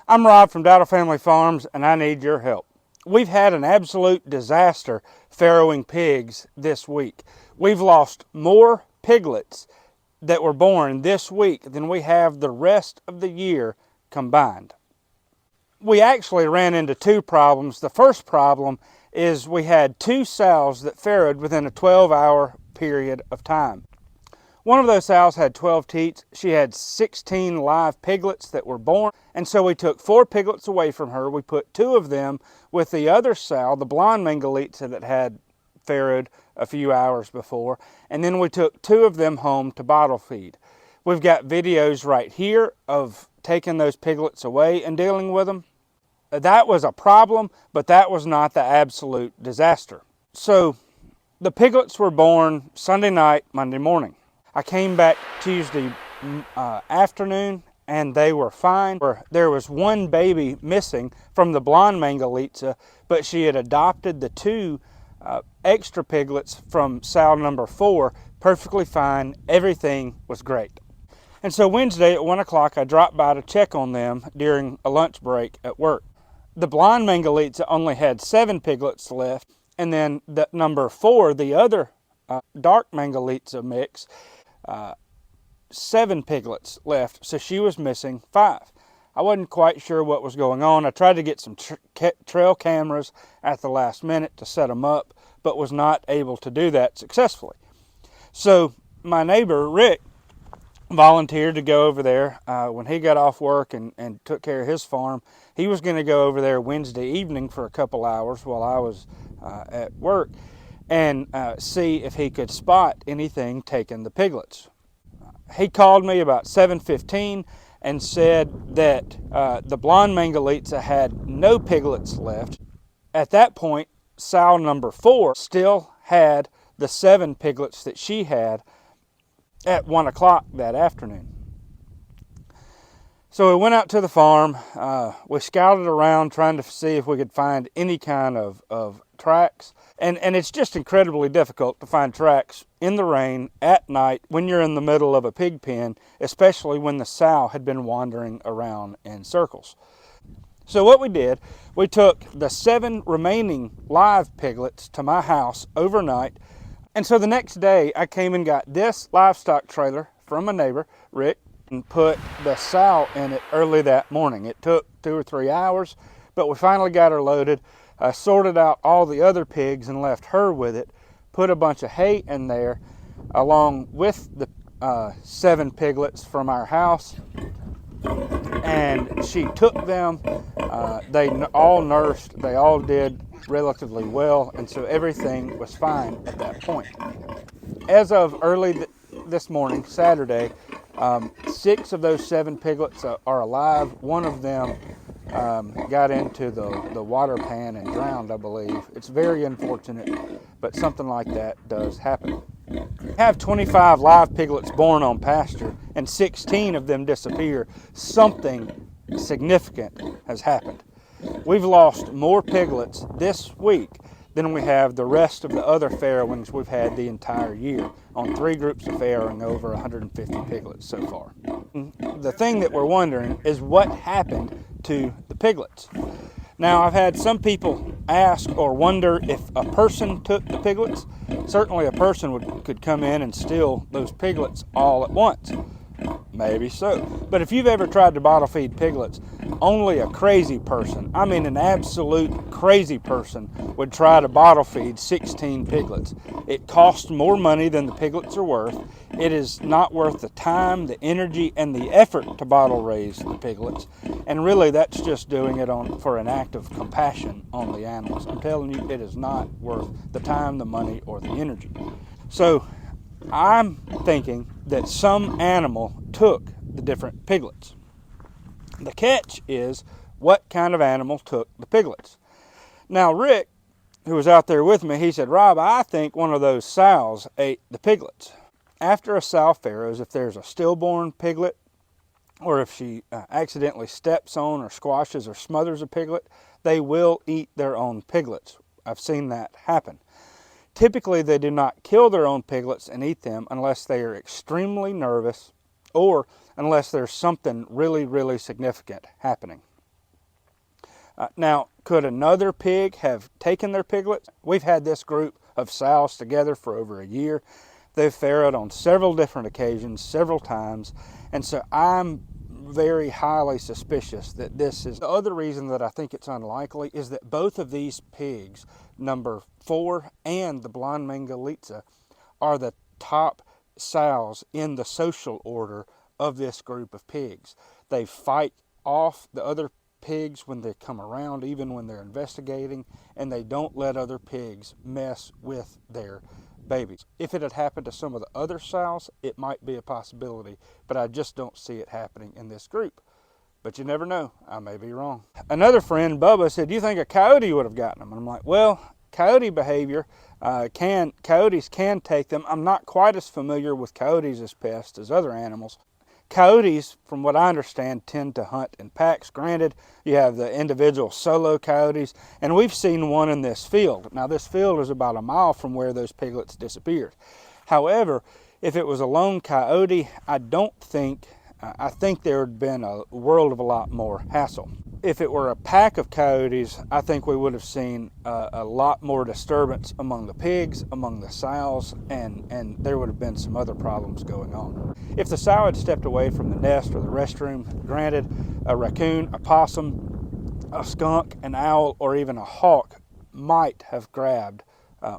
I'm Rob from Dowdle Family Farms, and I need your help. We've had an absolute disaster farrowing pigs this week. We've lost more piglets that were born this week than we have the rest of the year combined. We actually ran into two problems. The first problem is we had two sows that farrowed within a 12-hour period of time. One of those sows had 12 teats. She had 16 live piglets that were born. And so we took 4 piglets away from her. We put 2 of them with the other sow, the blonde Mangalitsa that had farrowed a few hours before. And then we took 2 of them home to bottle feed. We've got videos right here of taking those piglets away and dealing with them. That was a problem, but that was not the absolute disaster. So the piglets were born Sunday night, Monday morning. I came back Tuesday afternoon and they were fine. There was one baby missing from the blonde Mangalitsa, but she had adopted the 2 extra piglets from sow number 4 perfectly fine. Everything was great. And so Wednesday at 1 o'clock, I dropped by to check on them during a lunch break at work. The blonde Mangalitsa only had 7 piglets left, and then the number 4, the other dark Mangalitsa mix, 7 piglets left, so she was missing 5. I wasn't quite sure what was going on. I tried to get some trail cameras at the last minute to set them up, but was not able to do that successfully. So my neighbor, Rick, volunteered to go over there when he got off work and took care of his farm. He was going to go over there Wednesday evening for a couple hours while I was at work and see if he could spot anything taking the piglets. He called me about 7:15 and said that the blonde Mangalitsa had no piglets left. At that point, sow number 4 still had the 7 piglets that she had at 1 o'clock that afternoon. So we went out to the farm. We scouted around trying to see if we could find any kind of tracks. And it's just incredibly difficult to find tracks in the rain at night when you're in the middle of a pig pen, especially when the sow had been wandering around in circles. So what we did, we took the 7 remaining live piglets to my house overnight. And so the next day I came and got this livestock trailer from a neighbor, Rick, and put the sow in it early that morning. It took 2 or 3 hours, but we finally got her loaded. I sorted out all the other pigs and left her with it, put a bunch of hay in there along with the 7 piglets from our house, and she took them. They all nursed, they all did relatively well, and so everything was fine at that point. As of early this morning, Saturday, 6 of those 7 piglets are alive. One of them got into the water pan and drowned, I believe. It's very unfortunate, but something like that does happen. We have 25 live piglets born on pasture and 16 of them disappear. Something significant has happened. We've lost more piglets this week than we have the rest of the other farrowings we've had the entire year on 3 groups of farrowing over 150 piglets so far. The thing that we're wondering is what happened to the piglets. Now, I've had some people ask or wonder if a person took the piglets. Certainly a person could come in and steal those piglets all at once. Maybe so. But if you've ever tried to bottle feed piglets, only a crazy person, I mean an absolute crazy person, would try to bottle feed 16 piglets. It costs more money than the piglets are worth. It is not worth the time, the energy, and the effort to bottle raise the piglets. And really, that's just doing it for an act of compassion on the animals. I'm telling you, it is not worth the time, the money, or the energy. So I'm thinking that some animal took the different piglets. The catch is, what kind of animal took the piglets? Now, Rick, who was out there with me, he said, Rob, I think one of those sows ate the piglets. After a sow farrows, if there's a stillborn piglet, or if she accidentally steps on or squashes or smothers a piglet, they will eat their own piglets. I've seen that happen. Typically, they do not kill their own piglets and eat them unless they are extremely nervous or unless there's something really, really significant happening. Now, could another pig have taken their piglets? We've had this group of sows together for over a year. They've farrowed on several different occasions, several times, and so I'm very highly suspicious that this is. The other reason that I think it's unlikely is that both of these pigs, number 4 and the blonde Mangalitsa, are the top sows in the social order of this group of pigs. They fight off the other pigs when they come around, even when they're investigating, and they don't let other pigs mess with their babies. If it had happened to some of the other sows, it might be a possibility, but I just don't see it happening in this group. But you never know, I may be wrong. Another friend, Bubba, said, do you think a coyote would have gotten them? And I'm like, well, coyote behavior, coyotes can take them. I'm not quite as familiar with coyotes as pests as other animals. Coyotes, from what I understand, tend to hunt in packs. Granted, you have the individual solo coyotes, and we've seen one in this field. Now, this field is about a mile from where those piglets disappeared. However, if it was a lone coyote, I think there would have been a world of a lot more hassle. If it were a pack of coyotes, I think we would have seen a lot more disturbance among the pigs, among the sows, and there would have been some other problems going on. If the sow had stepped away from the nest or the restroom, granted, a raccoon, a possum, a skunk, an owl, or even a hawk might have grabbed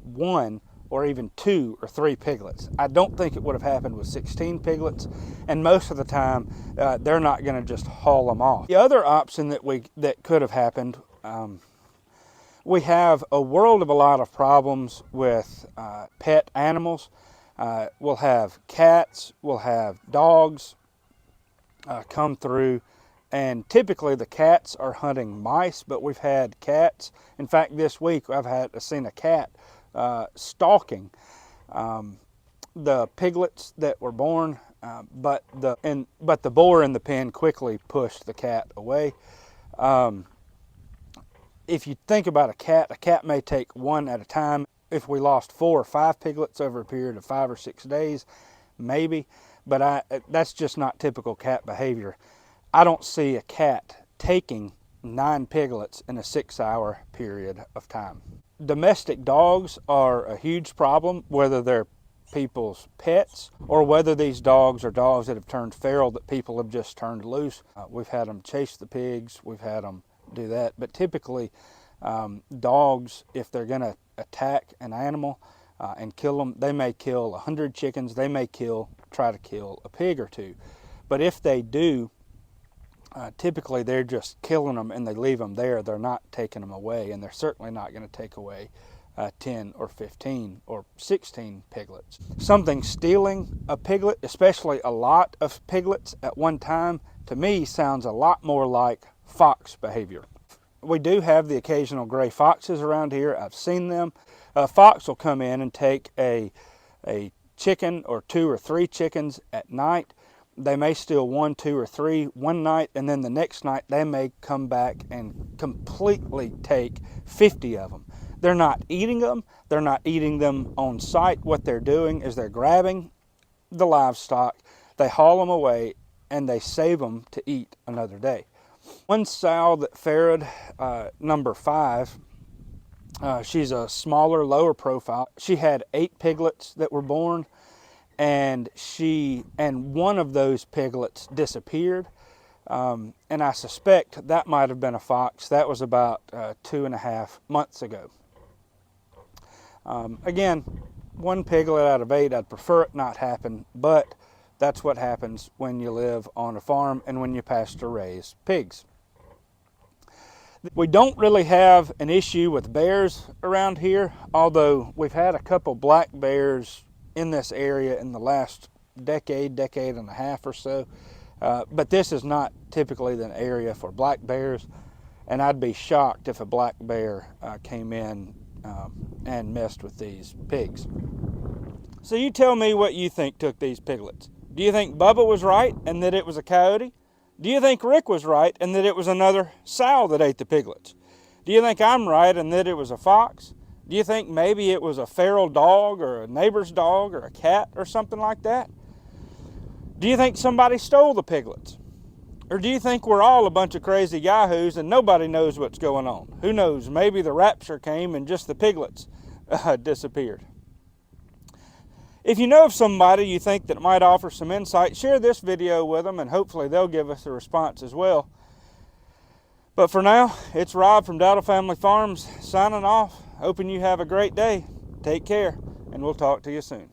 one or even 2 or 3 piglets. I don't think it would have happened with 16 piglets, and most of the time they're not going to just haul them off. The other option that could have happened, we have a world of a lot of problems with pet animals. We'll have cats, we'll have dogs come through, and typically the cats are hunting mice, but we've had cats. In fact, this week I've seen a cat stalking the piglets that were born, but the boar in the pen quickly pushed the cat away. If you think about a cat may take one at a time. If we lost 4 or 5 piglets over a period of 5 or 6 days, maybe, but that's just not typical cat behavior. I don't see a cat taking 9 piglets in a 6-hour period of time. Domestic dogs are a huge problem, whether they're people's pets or whether these dogs are dogs that have turned feral that people have just turned loose. We've had them chase the pigs, we've had them do that, but typically dogs, if they're going to attack an animal and kill them, they may kill 100 chickens, they may try to kill a pig or 2. But if they do, typically they're just killing them and they leave them there. They're not taking them away, and they're certainly not going to take away 10 or 15 or 16 piglets. Something stealing a piglet, especially a lot of piglets at one time, to me sounds a lot more like fox behavior. We do have the occasional gray foxes around here. I've seen them. A fox will come in and take a chicken or 2 or 3 chickens at night. They may steal 1, 2, or 3 one night, and then the next night they may come back and completely take 50 of them. They're not eating them. They're not eating them on site. What they're doing is they're grabbing the livestock, they haul them away, and they save them to eat another day. One sow that farrowed, number 5, she's a smaller, lower profile. She had 8 piglets that were born, and one of those piglets disappeared, and I suspect that might have been a fox. That was about 2.5 months ago. Again, 1 piglet out of 8, I'd prefer it not happen, but that's what happens when you live on a farm and when you pasture raise pigs. We don't really have an issue with bears around here, although we've had a couple black bears in this area in the last decade and a half or so. But this is not typically an area for black bears, and I'd be shocked if a black bear came in and messed with these pigs. So you tell me what you think took these piglets. Do you think Bubba was right and that it was a coyote? Do you think Rick was right and that it was another sow that ate the piglets? Do you think I'm right and that it was a fox? Do you think maybe it was a feral dog or a neighbor's dog or a cat or something like that? Do you think somebody stole the piglets? Or do you think we're all a bunch of crazy yahoos and nobody knows what's going on? Who knows? Maybe the rapture came and just the piglets disappeared. If you know of somebody you think that might offer some insight, share this video with them and hopefully they'll give us a response as well. But for now, it's Rob from Dowdle Family Farms signing off. Hoping you have a great day. Take care, and we'll talk to you soon.